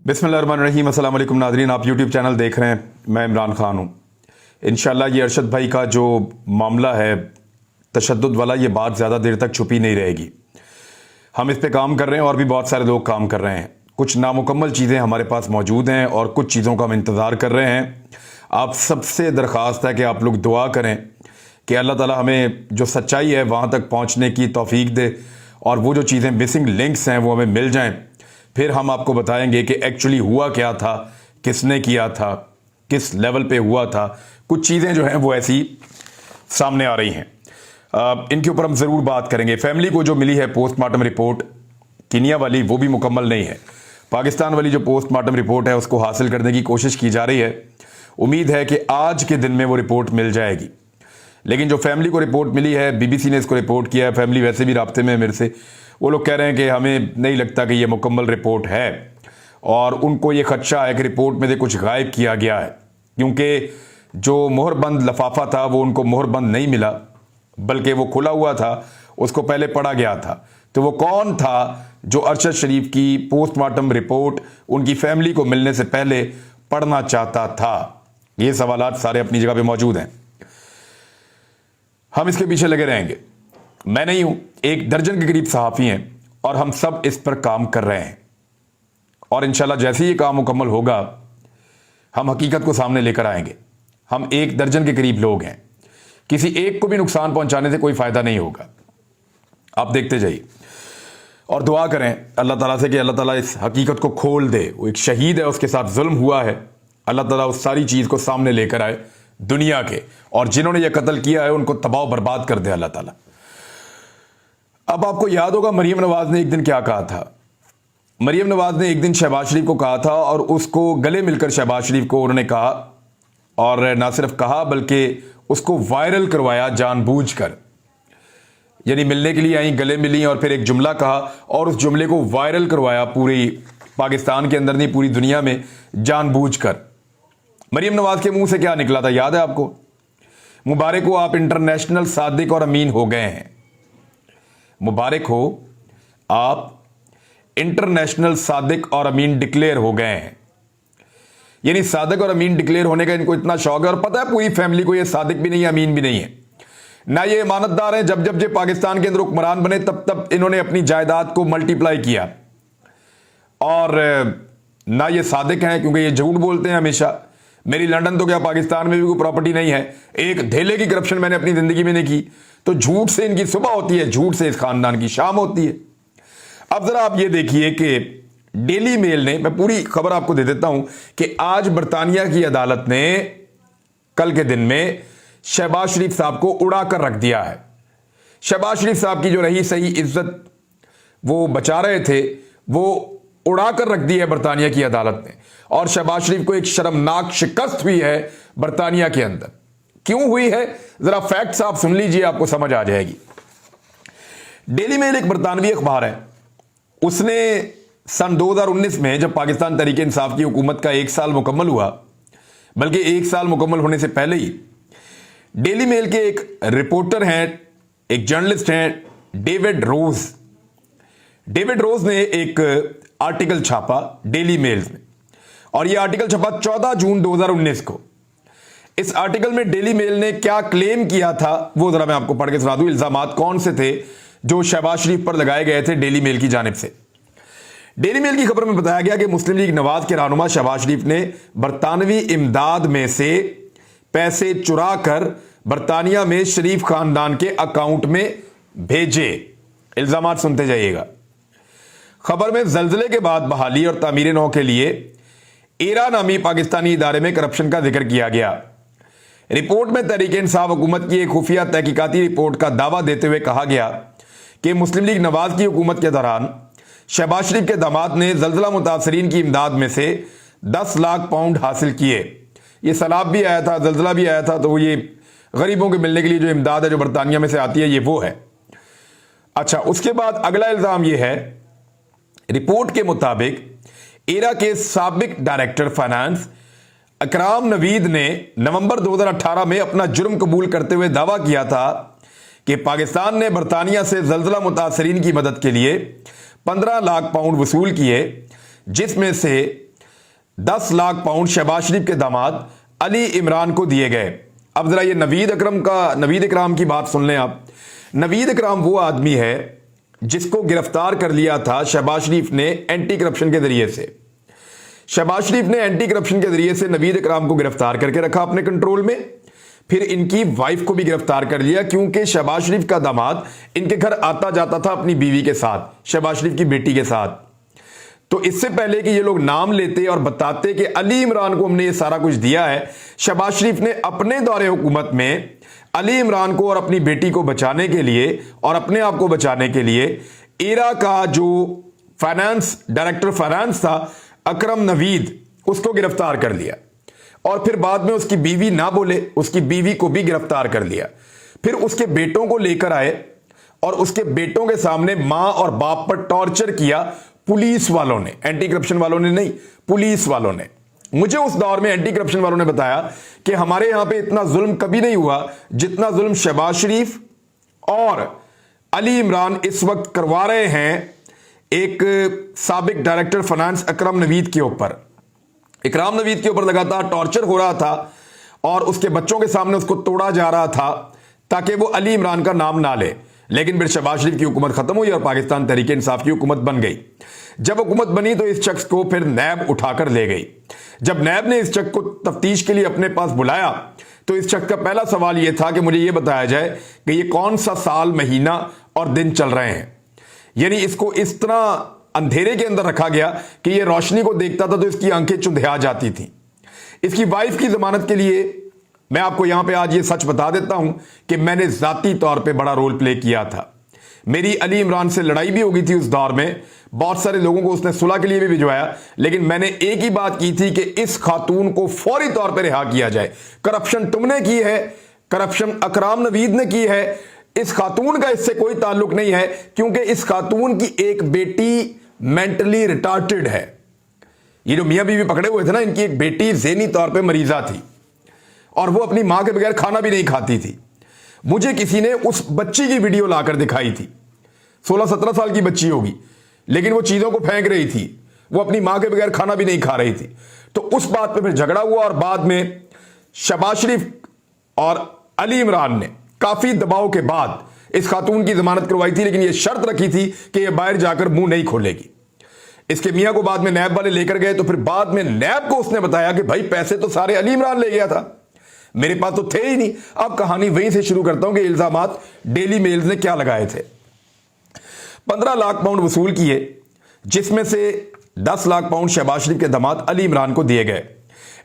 बिस्मिल्लाहिर्रहमानिर्रहीम। अस्सलाम वालेकुम नाज़रीन, आप यूट्यूब चैनल देख रहे हैं, मैं इमरान खान हूँ। इंशाल्लाह ये अरशद भाई का जो मामला है तशद्दुद वाला, ये बात ज़्यादा देर तक छुपी नहीं रहेगी। हम इस पे काम कर रहे हैं और भी बहुत सारे लोग काम कर रहे हैं। कुछ नामुकम्मल चीज़ें हमारे पास मौजूद हैं और कुछ चीज़ों का हम इंतज़ार कर रहे हैं। आप सबसे दरख्वास्त है कि आप लोग दुआ करें कि अल्लाह ताला हमें जो सच्चाई है वहाँ तक पहुँचने की तौफीक दे और वो जो चीज़ें मिसिंग लिंक्स हैं वो हमें मिल जाएं। फिर हम आपको बताएंगे कि एक्चुअली हुआ क्या था, किसने किया था, किस लेवल पे हुआ था। कुछ चीज़ें जो हैं वो ऐसी सामने आ रही हैं, इनके ऊपर हम ज़रूर बात करेंगे। फैमिली को जो मिली है पोस्टमार्टम रिपोर्ट कीनिया वाली, वो भी मुकम्मल नहीं है। पाकिस्तान वाली जो पोस्टमार्टम रिपोर्ट है उसको हासिल करने की कोशिश की जा रही है। उम्मीद है कि आज के दिन में वो रिपोर्ट मिल जाएगी। लेकिन जो फैमिली को रिपोर्ट मिली है, बीबीसी ने इसको रिपोर्ट किया है, फैमिली वैसे भी राब्ते में है मेरे से, वो लोग कह रहे हैं कि हमें नहीं लगता कि ये मुकम्मल रिपोर्ट है और उनको ये खदशा है कि रिपोर्ट में से कुछ गायब किया गया है, क्योंकि जो मोहरबंद लफाफा था वो उनको मोहरबंद नहीं मिला, बल्कि वो खुला हुआ था, उसको पहले पढ़ा गया था। तो वो कौन था जो अरशद शरीफ की पोस्टमार्टम रिपोर्ट उनकी फैमिली को मिलने से पहले पढ़ना चाहता था? ये सवालात सारे अपनी जगह पे मौजूद हैं। हम इसके पीछे लगे रहेंगे। मैं नहीं हूं, 1 दर्जन के करीब सहाफ़ी हैं और हम सब इस पर काम कर रहे हैं और इंशाल्लाह जैसे ही ये काम मुकम्मल होगा हम हकीकत को सामने लेकर आएंगे। हम 1 दर्जन के करीब लोग हैं, किसी एक को भी नुकसान पहुंचाने से कोई फायदा नहीं होगा। आप देखते जाइए और दुआ करें अल्लाह ताला से कि अल्लाह ताला इस हकीकत को खोल दे। वो एक शहीद है, उसके साथ जुल्म हुआ है, अल्लाह ताला उस सारी चीज़ को सामने लेकर आए दुनिया के, और जिन्होंने ये कत्ल किया है उनको तबाह बर्बाद कर दे अल्लाह ताला। अब आपको याद होगा मरियम नवाज ने एक दिन क्या कहा था। मरियम नवाज ने एक दिन शहबाज शरीफ को कहा था और उसको गले मिलकर शहबाज शरीफ को उन्होंने कहा, और ना सिर्फ कहा बल्कि उसको वायरल करवाया जानबूझकर। यानी मिलने के लिए आई, गले मिली और फिर एक जुमला कहा और उस जुमले को वायरल करवाया पूरी पाकिस्तान के अंदर नहीं, पूरी दुनिया में जानबूझकर। मरियम नवाज के मुंह से क्या निकला था, याद है आपको? मुबारक हो, आप इंटरनेशनल सादिक और अमीन हो गए हैं। मुबारक हो, आप इंटरनेशनल सादिक और अमीन डिक्लेयर हो गए हैं। यानी सादिक और अमीन डिक्लेयर होने का इनको इतना शौक है, और पता है पूरी फैमिली को ये सादिक भी नहीं है, अमीन भी नहीं है, ना ये इमानतदार हैं। जब जब ये पाकिस्तान के अंदर हुक्मरान बने तब तब इन्होंने अपनी जायदाद को मल्टीप्लाई किया, और ना ये सादिक हैं क्योंकि ये झूठ बोलते हैं हमेशा। मेरी लंदन तो क्या पाकिस्तान में भी कोई प्रॉपर्टी नहीं है, एक धेले की करप्शन मैंने अपनी जिंदगी में नहीं की। तो झूठ से इनकी सुबह होती है, झूठ से इस खानदान की शाम होती है। अब जरा आप ये देखिए कि डेली मेल ने, मैं पूरी खबर आपको दे देता हूं कि आज बरतानिया की अदालत ने कल के दिन में शहबाज शरीफ साहब को उड़ा कर रख दिया है। शहबाज शरीफ साहब की जो रही सही इज्जत वो बचा रहे थे, वो उड़ा कर रख दी है बरतानिया की अदालत ने, और शहबाज शरीफ को एक शर्मनाक शिकस्त हुई है बरतानिया के अंदर। क्यों हुई है, जरा फैक्ट्स आप सुन लीजिए, आपको समझ आ जाएगी। डेली मेल एक बरतानवी अखबार है, उसने सन 2019 में जब पाकिस्तान तहरीक इंसाफ की हुकूमत का 1 साल मुकम्मल हुआ, बल्कि 1 साल मुकम्मल होने से पहले ही, डेली मेल के एक रिपोर्टर हैं, एक जर्नलिस्ट हैं, डेविड रोज। डेविड रोज ने एक आर्टिकल छापा डेली मेल में, और यह आर्टिकल छपा 14 जून 2019 को। इस आर्टिकल में डेली मेल ने क्या क्लेम किया था वो जरा मैं आपको पढ़ के सुना दूं। इल्जामात कौन से थे जो शहबाज शरीफ पर लगाए गए थे डेली मेल की जानिब से। डेली मेल की खबर में बताया गया कि मुस्लिम लीग नवाज के रहनुमा शहबाज शरीफ ने बरतानवी इमदाद में से पैसे चुरा कर बरतानिया में शरीफ खानदान के अकाउंट में भेजे। इल्जामात सुनते जाइएगा। खबर में जल्जले के बाद बहाली और तामीर नौ के लिए एरा नामी पाकिस्तानी इदारे में करप्शन का जिक्र किया गया। रिपोर्ट में तहरीक इंसाफ हुकूमत की एक खुफिया तहकीकाती रिपोर्ट का दावा देते हुए कहा गया कि मुस्लिम लीग नवाज की हुकूमत के दौरान शहबाज शरीफ के दामाद ने जल्जला मुतासरीन की इमदाद में से 10 लाख पाउंड हासिल किए। ये सैलाब भी आया था, जल्जला भी आया था, तो ये गरीबों के मिलने के लिए जो इमदाद है जो बरतानिया में से आती है, ये वो है। अच्छा, उसके बाद अगला इल्जाम यह है, रिपोर्ट के मुताबिक एरा के साबिक डायरेक्टर फाइनेंस अकराम नवीद ने नवंबर 2018 में अपना जुर्म कबूल करते हुए दावा किया था कि पाकिस्तान ने बरतानिया से जल्जला मुतासरीन की मदद के लिए 15 लाख पाउंड वसूल किए, जिसमें से 10 लाख पाउंड शहबाज शरीफ के दामाद अली इमरान को दिए गए। अब जरा ये नवीद इकराम की बात सुन लें आप। नवीद इकराम वो आदमी है जिसको गिरफ्तार कर लिया था शहबाज शरीफ ने एंटी करप्शन के जरिए से। शहबाज शरीफ ने एंटी करप्शन के जरिए से नवीद इकराम को गिरफ्तार करके रखा अपने कंट्रोल में, फिर इनकी वाइफ को भी गिरफ्तार कर लिया, क्योंकि शहबाज शरीफ का दामाद इनके घर आता जाता था अपनी बीवी के साथ, शहबाज शरीफ की बेटी के साथ। तो इससे पहले कि ये लोग नाम लेते और बताते कि अली इमरान को हमने ये सारा कुछ दिया है, शहबाज शरीफ ने अपने दौरे हुकूमत में अली इमरान को और अपनी बेटी को बचाने के लिए और अपने आप को बचाने के लिए इरा का जो डायरेक्टर फाइनेंस था अकरम नवीद, उसको गिरफ्तार कर लिया। और फिर बाद में उसकी बीवी ना बोले, उसकी बीवी को भी गिरफ्तार कर लिया। फिर उसके बेटों को लेकर आए और उसके बेटों के सामने मां और बाप पर टॉर्चर किया पुलिस वालों ने, एंटी करप्शन वालों ने नहीं, पुलिस वालों ने। मुझे उस दौर में एंटी करप्शन वालों ने बताया कि हमारे यहां पे इतना जुल्म कभी नहीं हुआ जितना जुल्म शहबाज शरीफ और अली इमरान इस वक्त करवा रहे हैं एक साबिक डायरेक्टर फाइनेंस अकरम नवीद के ऊपर। इकराम नवीद के ऊपर लगातार टॉर्चर हो रहा था और उसके बच्चों के सामने उसको तोड़ा जा रहा था ताकि वो अली इमरान का नाम ना ले। लेकिन फिर शहबाज शरीफ की हुकूमत खत्म हुई और पाकिस्तान तहरीक इंसाफ की हुकूमत बन गई। जब हुकूमत बनी तो इस शख्स को फिर नैब उठाकर ले गई। जब नैब ने इस शख्स को तफ्तीश के लिए अपने पास बुलाया तो इस शख्स का पहला सवाल यह था कि मुझे यह बताया जाए कि यह कौन सा साल, महीना और दिन चल रहे हैं। यानी इसको इस तरह अंधेरे के अंदर रखा गया कि यह रोशनी को देखता था तो इसकी आंखें चुंधिया जाती थी। इसकी वाइफ की जमानत के लिए मैं आपको यहां पे आज ये सच बता देता हूं कि मैंने जाती तौर पे बड़ा रोल प्ले किया था। मेरी अली इमरान से लड़ाई भी हो गई थी उस दौर में, बहुत सारे लोगों को उसने सुलह के लिए भी भिजवाया, लेकिन मैंने एक ही बात की थी कि इस खातून को फौरी तौर पर रिहा किया जाए। करप्शन तुमने की है, करप्शन अकराम नवीद ने की है, इस खातून का इससे कोई ताल्लुक नहीं है, क्योंकि इस खातून की एक बेटी मेंटली रिटार्टेड है। ये जो मियां बीवी पकड़े हुए थे ना, इनकी एक बेटी ज़हनी तौर पे मरीजा थी और वो अपनी मां के बगैर खाना भी नहीं खाती थी। मुझे किसी ने उस बच्ची की वीडियो लाकर दिखाई थी, 16-17 साल की बच्ची होगी, लेकिन वो चीजों को फेंक रही थी, वो अपनी मां के बगैर खाना भी नहीं खा रही थी। तो उस बात पे फिर झगड़ा हुआ और बाद में शहबाज शरीफ और अली इमरान ने काफी दबाव के बाद इस खातून की जमानत करवाई थी, लेकिन यह शर्त रखी थी कि यह बाहर जाकर मुंह नहीं खोलेगी। इसके मियां को बाद में नैब वाले लेकर गए तो फिर बाद में नैब को उसने बताया कि भाई पैसे तो सारे अली इमरान ले गया था, मेरे पास तो थे ही नहीं। अब कहानी वहीं से शुरू करता हूं कि इल्जामात डेली मेल्स ने क्या लगाए थे। 15 लाख पाउंड वसूल किए, जिसमें से 10 लाख पाउंड शहबाज शरीफ के दामाद अली इमरान को दिए गए।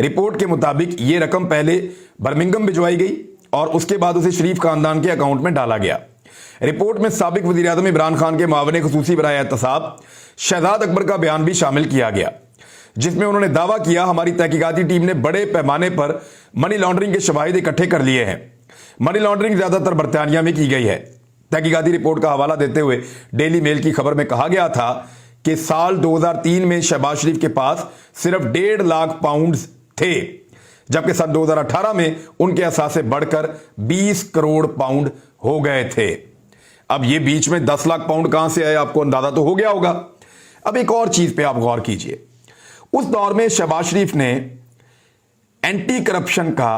रिपोर्ट के मुताबिक यह रकम पहले बर्मिंघम भिजवाई गई और उसके बाद उसे शरीफ खानदान के अकाउंट में डाला गया। रिपोर्ट में साबिक वज़ीर आज़म इमरान खान के मावने खुसूसी बराए एहतसाब शहजाद अकबर का बयान भी शामिल किया गया, जिसमें उन्होंने दावा किया हमारी तहकीकाती टीम ने बड़े पैमाने पर मनी लॉन्ड्रिंग के शवाहिद इकट्ठे कर लिए हैं। मनी लॉन्ड्रिंग ज्यादातर बरतानिया में की गई है। तहकीकाती रिपोर्ट का हवाला देते हुए डेली मेल की खबर में कहा गया था कि साल 2003 में शहबाज शरीफ के पास सिर्फ 1.5 लाख पाउंड थे, जबकि सन 2018 में उनके असासे बढ़कर 20 करोड़ पाउंड हो गए थे। अब ये बीच में 10 लाख पाउंड कहां से आए, आपको अंदाजा तो हो गया होगा। अब एक और चीज पे आप गौर कीजिए, उस दौर में शहबाज शरीफ ने एंटी करप्शन का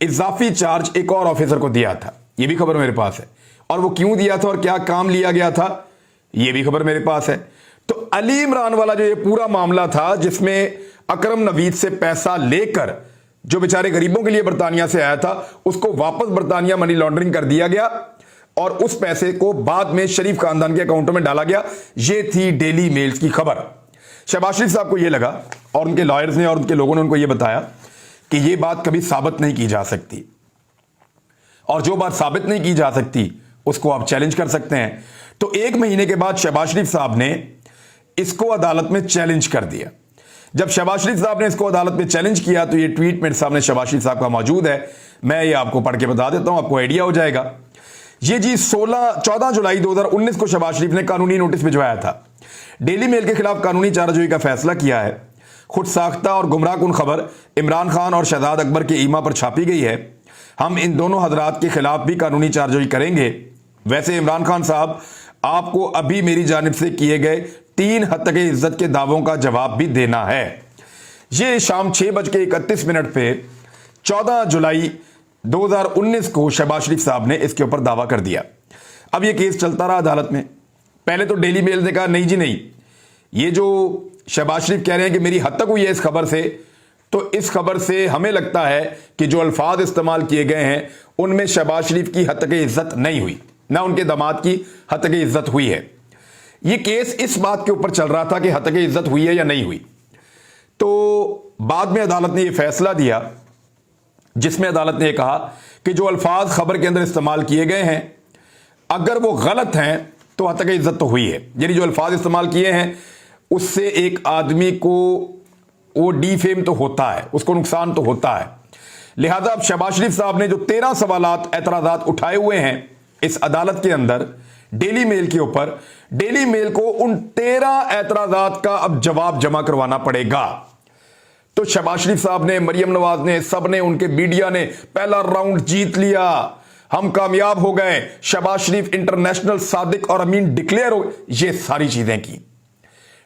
इजाफी चार्ज एक और ऑफिसर को दिया था, यह भी खबर मेरे पास है, और वो क्यों दिया था और क्या काम लिया गया था यह भी खबर मेरे पास है। तो अली इमरान वाला जो ये पूरा मामला था, जिसमें अकरम नवीद से पैसा लेकर जो बेचारे गरीबों के लिए बरतानिया से आया था उसको वापस बरतानिया मनी लॉन्ड्रिंग कर दिया गया और उस पैसे को बाद में शरीफ खानदान के अकाउंटों में डाला गया। यह थी डेली मेल्स की खबर। शहबाज शरीफ साहब को यह लगा और उनके लॉयर्स ने और उनके लोगों ने उनको यह बताया कि यह बात कभी साबित नहीं की जा सकती, और जो बात साबित नहीं की जा सकती उसको आप चैलेंज कर सकते हैं। तो 1 महीने के बाद शहबाज शरीफ साहब ने इसको अदालत में चैलेंज कर दिया। जब शहबाज शरीफ साहब ने इसको अदालत में चैलेंज किया तो ये ट्वीट मेरे सामने शहबाज शरीफ साहब का मौजूद है, मैं ये आपको पढ़ के बता देता हूं, आपको आइडिया हो जाएगा। ये जी 14 जुलाई 2019 को शहबाज शरीफ ने कानूनी नोटिस भिजवाया था। डेली मेल के खिलाफ कानूनी चाराजोई का फैसला किया है। खुद साख्ता और गुमराहकुन खबर इमरान खान और शहजाद अकबर के ईमा पर छापी गई है। हम इन दोनों हजरात के खिलाफ भी कानूनी चाराजोई करेंगे। वैसे इमरान खान साहब, आपको अभी मेरी जानिब से किए गए 3 हत्या इज्जत के दावों का जवाब भी देना है। ये शाम 6:31 पे 14 जुलाई 2019 को शहबाज शरीफ साहब ने इसके ऊपर दावा कर दिया। अब ये केस चलता रहा अदालत में। पहले तो डेली मेल ने कहा नहीं जी नहीं, ये जो शहबाज शरीफ कह रहे हैं कि मेरी हद तक हुई है इस खबर से, तो इस खबर से हमें लगता है कि जो अल्फाज इस्तेमाल किए गए हैं उनमें शहबाज शरीफ की हद तक इज्जत नहीं हुई, ना उनके दामाद की हद तक इज्जत हुई है। ये केस इस बात के ऊपर चल रहा था कि हद तक इज्जत हुई है या नहीं हुई। तो बाद में अदालत ने यह फैसला दिया जिसमें अदालत ने यह कहा कि जो अल्फाज खबर के अंदर इस्तेमाल किए गए हैं अगर वो गलत हैं तो हद तक इज्जत तो हुई है। यानी जो अल्फाज इस्तेमाल किए हैं उससे एक आदमी को वो डीफेम तो होता है, उसको नुकसान तो होता है। लिहाजा अब शहबाज शरीफ साहब ने जो 13 सवालात एतराजात उठाए हुए हैं इस अदालत के अंदर डेली मेल के ऊपर, डेली मेल को उन 13 एतराजात का अब जवाब जमा करवाना पड़ेगा। तो शहबाज शरीफ साहब ने, मरियम नवाज ने, सब ने, उनके मीडिया ने पहला राउंड जीत लिया, हम कामयाब हो गए, शहबाज शरीफ इंटरनेशनल सादिक और अमीन डिक्लेयर हो, ये सारी चीजें की।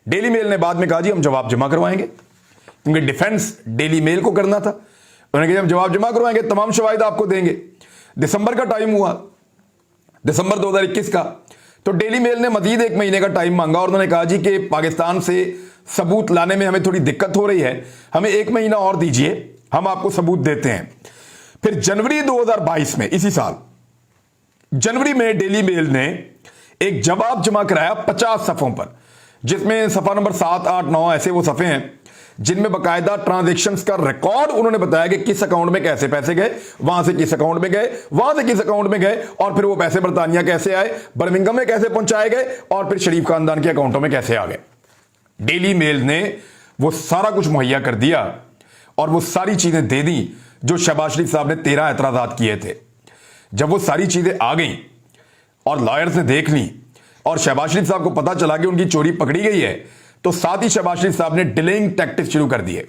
डेली मेल ने बाद में कहा जी हम जवाब जमा करवाएंगे, क्योंकि डिफेंस डेली मेल को करना था। उन्होंने कहा हम जवाब जमा करवाएंगे, तमाम शवाहिद आपको देंगे। दिसंबर का टाइम हुआ, दिसंबर 2021 का। तो डेली मेल ने मजीद 1 महीने का टाइम मांगा और उन्होंने कहा जी कि पाकिस्तान से सबूत लाने में हमें थोड़ी दिक्कत हो रही है, हमें 1 महीना और दीजिए, हम आपको सबूत देते हैं। फिर जनवरी 2022 में, इसी साल जनवरी में डेली मेल ने एक जवाब जमा कराया 50 सफ़ों पर, जिसमें सफ़ा नंबर 7, 8, 9 ऐसे वो सफ़े हैं जिनमें बाकायदा ट्रांजैक्शंस का रिकॉर्ड उन्होंने बताया कि किस अकाउंट में कैसे पैसे गए, वहां से किस अकाउंट में गए, वहां से किस अकाउंट में गए, और फिर वो पैसे बरतानिया कैसे आए, बर्मिंघम में कैसे पहुंचाए गए, और फिर शरीफ खानदान के अकाउंटों में कैसे आ गए। डेली मेल ने वो सारा कुछ मुहैया कर दिया और वो सारी चीजें दे दी जो शहबाज शरीफ साहब ने 13 एतराजात किए थे। जब वो सारी चीजें आ गई और लॉयर्स ने देख ली और शहबाज शरीफ साहब को पता चला कि उनकी चोरी पकड़ी गई है, तो साथ ही शहबाज शरीफ साहब ने डिलेइंग टैक्टिक्स शुरू कर दिए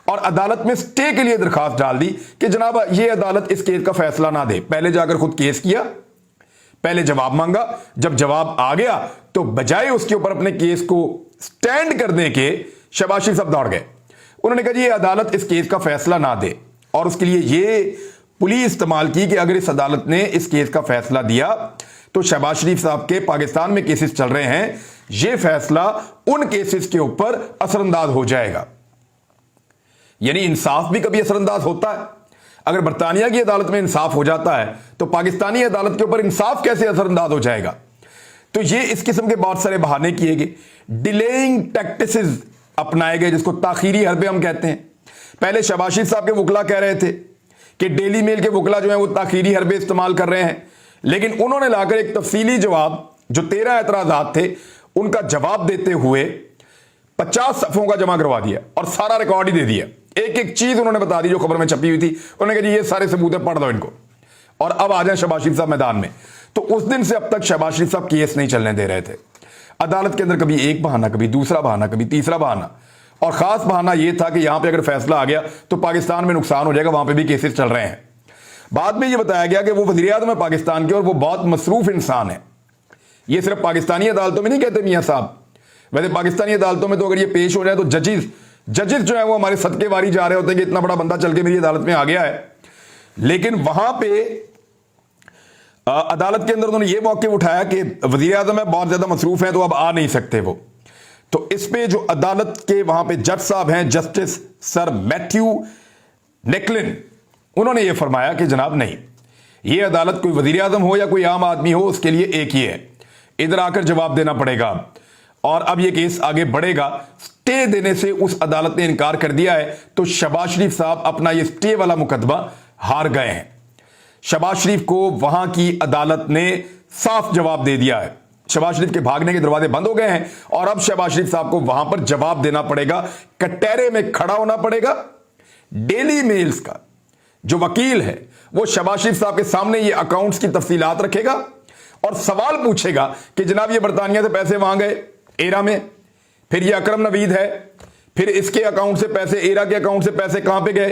और अदालत में स्टे के लिए दरखास्त डाल दी कि जनाब ये अदालत इस केस का फैसला ना दे। पहले जाकर खुद केस किया, पहले जवाब मांगा, जब जवाब आ गया तो बजाय उसके ऊपर अपने केस को स्टैंड करने के शहबाज शरीफ साहब दौड़ गए। उन्होंने कहा जी ये अदालत इस केस का फैसला ना दे, और उसके लिए ये पुलिस इस्तेमाल की कि अगर इस अदालत ने इस केस का फैसला दिया तो शहबाज शरीफ साहब के पाकिस्तान में केसेस चल रहे हैं, यह फैसला उन केसेस के ऊपर असरअंदाज हो जाएगा। यानी इंसाफ भी कभी असरअंदाज होता है। अगर बरतानिया की अदालत में इंसाफ हो जाता है तो पाकिस्तानी अदालत के ऊपर इंसाफ कैसे असरअंदाज हो जाएगा। तो ये इस किस्म के बहुत सारे बहाने किए गए, डिलेइंग टैक्टिसेस अपनाए गए, जिसको ताखीरी हरबे हम कहते हैं। पहले शहबाज शरीफ साहब के वकला कह रहे थे कि डेली मेल के वकला जो है वो ताखीरी हरबे इस्तेमाल कर रहे हैं, लेकिन उन्होंने लाकर एक तफसीली जवाब, जो 13 एतराजात थे उनका जवाब देते हुए 50 सफ़ों का जमा करवा दिया और सारा रिकॉर्ड ही दे दिया। एक एक चीज उन्होंने बता दी जो खबर में छपी हुई थी। उन्होंने कहा ये सारे सबूत है, पढ़ दो इनको और अब आ जाए शहबाज शरीफ साहब मैदान में। तो उस दिन से अब तक शहबाज शरीफ साहब केस नहीं चलने दे रहे थे। अदालत के अंदर कभी एक बहाना, कभी दूसरा बहाना, कभी तीसरा बहाना, और खास बहाना यह था कि यहां पे अगर फैसला आ गया तो पाकिस्तान में नुकसान हो जाएगा, वहां पे भी केसेस चल रहे हैं। बाद में यह बताया गया कि वो वज़ीर आज़म है पाकिस्तान के और वो बहुत मसरूफ इंसान है। ये सिर्फ पाकिस्तानी अदालतों में नहीं कहते मियां साहब, वैसे पाकिस्तानी अदालतों में तो अगर ये पेश हो जाए तो जजेस जो है वो हमारे सदके वारी जा रहे होते हैं कि इतना बड़ा बंदा चल के मेरी अदालत में आ गया है। लेकिन वहां पे अदालत के अंदर उन्होंने ये मौके उठाया कि वज़ीर आज़म है, बहुत ज्यादा मसरूफ है तो अब आ नहीं सकते वो। तो इस पे जो अदालत के वहां पे जज साहब हैं, जस्टिस सर मैथ्यू नेकलिन, उन्होंने ये फरमाया कि जनाब नहीं, ये अदालत कोई वज़ीर आज़म हो या कोई आम आदमी हो उसके लिए एक ही है, इधर आकर जवाब देना पड़ेगा। और अब ये केस आगे बढ़ेगा। स्टे देने से उस अदालत ने इनकार कर दिया है, तो शहबाज शरीफ साहब अपना ये स्टे वाला मुकदमा हार गए हैं। शहबाज शरीफ को वहां की अदालत ने साफ जवाब दे दिया है। शहबाज शरीफ के भागने के दरवाजे बंद हो गए हैं और अब शहबाज शरीफ साहब को वहां पर जवाब देना पड़ेगा, कटहरे में खड़ा होना पड़ेगा। डेली मेल्स का जो वकील है वो शहबाज शरीफ साहब के सामने ये अकाउंट्स की तफसीलात रखेगा और सवाल पूछेगा कि जनाब ये बरतानिया से पैसे वहां गए एरा में, फिर ये अकरम नवीद है, फिर इसके अकाउंट से पैसे, एरा के अकाउंट से पैसे कहां पे गए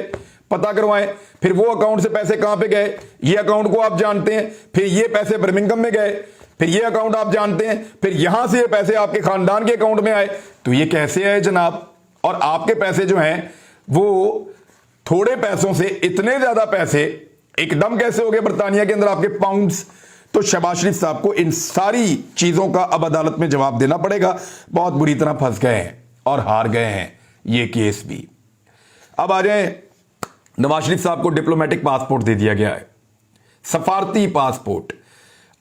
पता करवाएं, फिर वो अकाउंट से पैसे कहां पे गए, ये अकाउंट को आप जानते हैं, फिर ये पैसे बर्मिंघम में गए, फिर ये अकाउंट आप जानते हैं, फिर यहां से ये पैसे आपके खानदान के अकाउंट में आए, तो ये कैसे आए जनाब, और आपके पैसे जो हैं वो थोड़े पैसों से इतने ज्यादा पैसे एकदम कैसे हो गए बर्तानिया के अंदर, आपके पाउंड्स। तो शहबाज शरीफ साहब को इन सारी चीजों का अब अदालत में जवाब देना पड़ेगा। बहुत बुरी तरह फंस गए हैं और हार गए हैं ये केस भी। अब आ जाए, नवाज शरीफ साहब को डिप्लोमेटिक पासपोर्ट दे दिया गया है, सफारती पासपोर्ट।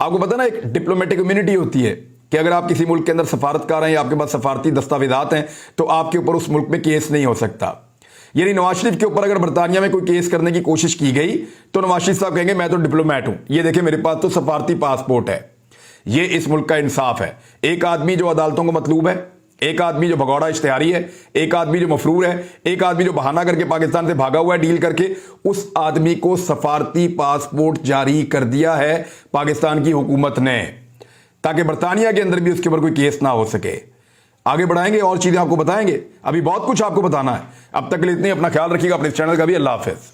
आपको पता ना एक डिप्लोमेटिक इम्यूनिटी होती है कि अगर आप किसी मुल्क के अंदर सफारतकार हैं या आपके पास सफारती दस्तावेजात हैं तो आपके ऊपर उस मुल्क में केस नहीं हो सकता। यानी नवाज शरीफ के ऊपर अगर बर्तानिया में कोई केस करने की कोशिश की गई तो नवाज शरीफ साहब कहेंगे मैं तो डिप्लोमेट हूं, ये देखिए मेरे पास तो सफारती पासपोर्ट है। ये इस मुल्क का इंसाफ है। एक आदमी जो अदालतों को मतलूब है, एक आदमी जो भगौड़ा इश्तिहारी है, एक आदमी जो मफरूर है, एक आदमी जो बहाना करके पाकिस्तान से भागा हुआ है डील करके, उस आदमी को सफारती पासपोर्ट जारी कर दिया है पाकिस्तान की हुकूमत ने, ताकि बर्तानिया के अंदर भी उसके ऊपर कोई केस ना हो सके। आगे बढ़ाएंगे और चीजें आपको बताएंगे, अभी बहुत कुछ आपको बताना है। अब तक के लिए इतनी, अपना ख्याल रखिएगा, अपने चैनल का भी। अल्लाह हाफिज।